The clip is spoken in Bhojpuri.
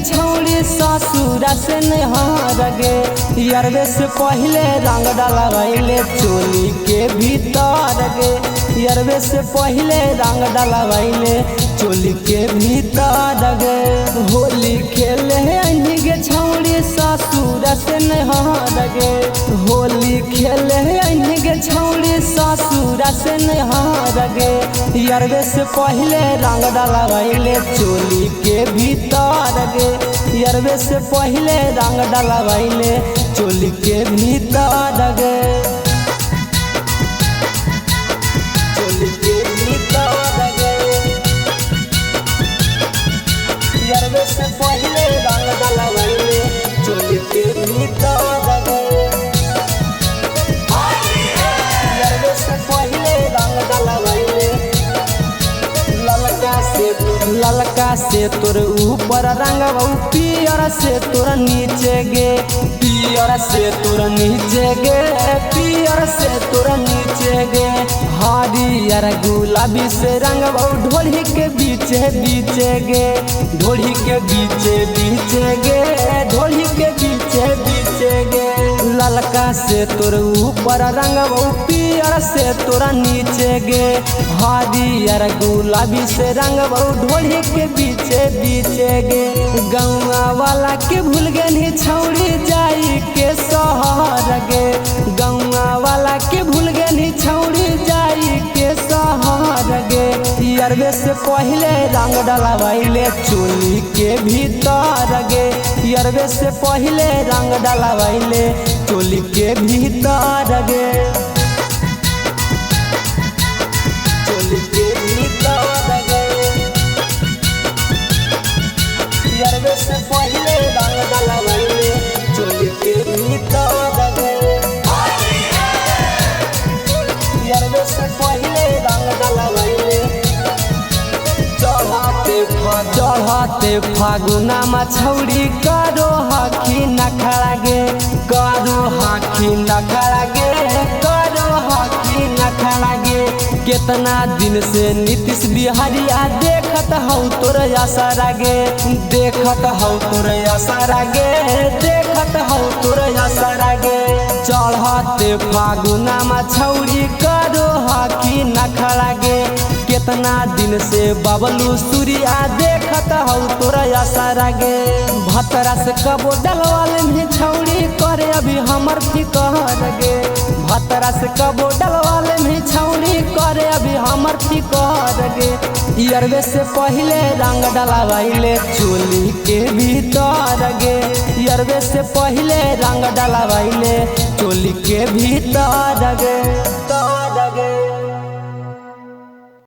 छौड़ी ससुरा से नहार गे। यरवे से पहले रंग डलवाइले चोली के भीतर गे। यरवे से पहले रंग डलवाइले चोली के भीतर गे। होली खेले गे छौड़ी ससुरा से नहार गे। होली खेले गे छौड़ी ससुरा से नहार गे। यरवे से पहले रंग डलवाइले चोली के भीतर गे। यरवे से पहले रंग डलवाइले चोली के भीतर गे। चोली के भीतर गे। यरवे से पहले रंग डलवाइले चोली के भीतर गे। यरवे से पहले रंग डलवाइले ललका से तोर ऊपर रंग पियर से तोर नीचे गे। पियर से तोर नीचे गे। पियर से तोर नीचे गे। हरियर गुलाबी से रंग ढोली के बीचे बीचे गे। ढोली के बीचे बीचे गे। ढोली के बीचे बीचे गे। ललका से तोर ऊपर रंग पियर से तोरा नीचे गे। हरियर गुलाबी से रंग ढोली के बीचे बीचे गे। गौवा वाला के भूल गए छौड़ी जाई के शहर गे। गौवा वाला के भूल गए छौड़ी जाई के शहर गे। यरवे से पहले रंग डलवाइले चोली के भीतर गे। यरवे से पहले रंग डलवाइले चोली के भीतर गे। चोली के भीतर गे। यरवे से पहले रंग डलवाइले चोली के भीतर गे। यरवे से पहले रंग डलवाइले चढ़ते फागुना में छौड़ी करो हाखी नखड़ा गे। करो हाखी नखड़ा गे। करो हाखी नखड़ा गे। कितना दिन से नीतीश बिहारिया देखत हौ तोर असरा गे। देखत हौ तोर असरा गे। देखत हौ तोर असरा गे। चढ़ते फागुना में छौड़ी करो हाखी नखड़ा गे। कितना दिन से बबलू सूर्या देखत हौ तोरा असरा गे। भतरा से कबो डलवाले में छौड़ी करे अभी हमर फिकर गे। भतरा से कबो डलवाले में छौड़ी करे अभी हमर फिकर गे। यरवे से पहले रंग डलवाइले चोली के भीतर गे। यरवे से पहले रंग डलवाइले चोली के भीतर गे।